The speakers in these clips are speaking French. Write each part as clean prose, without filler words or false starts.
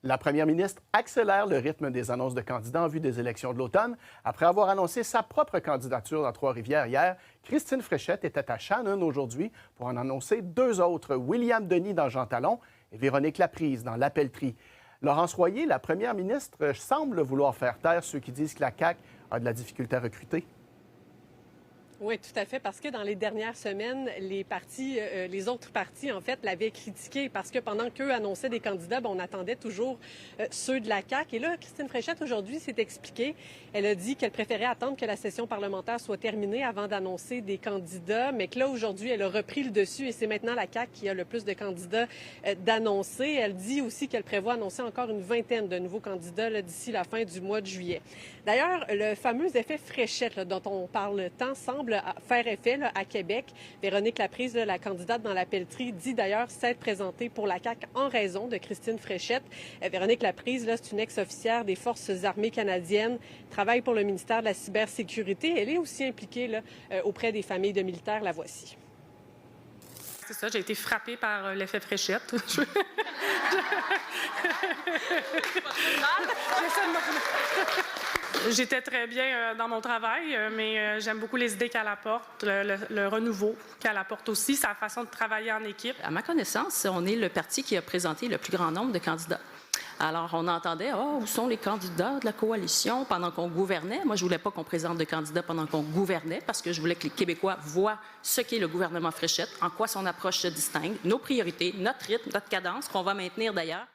La première ministre accélère le rythme des annonces de candidats en vue des élections de l'automne. Après avoir annoncé sa propre candidature dans Trois-Rivières hier, Christine Fréchette était à Shannon aujourd'hui pour en annoncer deux autres, William Denis dans Jean Talon et Véronique Laprise dans Lapelleterie. Laurence Royer, la première ministre, semble vouloir faire taire ceux qui disent que la CAQ a de la difficulté à recruter. Oui, tout à fait, parce que dans les dernières semaines, les autres partis, en fait, l'avaient critiqué parce que pendant qu'eux annonçaient des candidats, on attendait toujours ceux de la CAQ. Et là, Christine Fréchette, aujourd'hui, s'est expliquée. Elle a dit qu'elle préférait attendre que la session parlementaire soit terminée avant d'annoncer des candidats, mais que là, aujourd'hui, elle a repris le dessus et c'est maintenant la CAQ qui a le plus de candidats d'annoncer. Elle dit aussi qu'elle prévoit annoncer encore une vingtaine de nouveaux candidats d'ici la fin du mois de juillet. D'ailleurs, le fameux effet Fréchette dont on parle tant semble faire effet à Québec. Véronique Laprise, la candidate dans la pelleterie, dit d'ailleurs s'être présentée pour la CAQ en raison de Christine Fréchette. Véronique Laprise, c'est une ex-officière des Forces armées canadiennes, travaille pour le ministère de la Cybersécurité. Elle est aussi impliquée auprès des familles de militaires. La voici. C'est ça, j'ai été frappée par l'effet Fréchette. J'étais très bien dans mon travail, mais j'aime beaucoup les idées qu'elle apporte, le renouveau qu'elle apporte aussi, sa façon de travailler en équipe. À ma connaissance, on est le parti qui a présenté le plus grand nombre de candidats. Alors, on entendait, où sont les candidats de la coalition pendant qu'on gouvernait? Moi, je ne voulais pas qu'on présente de candidats pendant qu'on gouvernait parce que je voulais que les Québécois voient ce qu'est le gouvernement Fréchette, en quoi son approche se distingue, nos priorités, notre rythme, notre cadence, qu'on va maintenir d'ailleurs.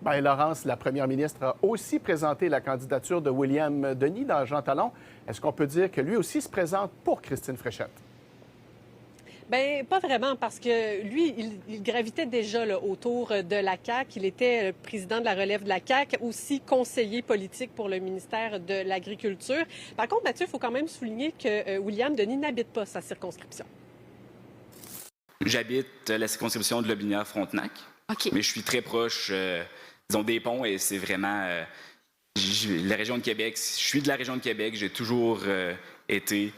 Bien, Laurence, la première ministre a aussi présenté la candidature de William Denis dans Jean Talon. Est-ce qu'on peut dire que lui aussi se présente pour Christine Fréchette? Bien, pas vraiment, parce que lui, il gravitait déjà autour de la CAQ. Il était le président de la relève de la CAQ, aussi conseiller politique pour le ministère de l'Agriculture. Par contre, Mathieu, il faut quand même souligner que William Denis n'habite pas sa circonscription. J'habite la circonscription de Lobinière-Frontenac, mais je suis très proche, disons, des ponts et c'est vraiment la région de Québec. Je suis de la région de Québec, j'ai toujours été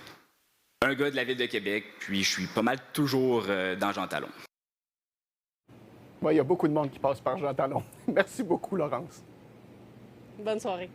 un gars de la ville de Québec, puis je suis pas mal toujours dans Jean Talon. Oui, il y a beaucoup de monde qui passe par Jean Talon. Merci beaucoup, Laurence. Bonne soirée.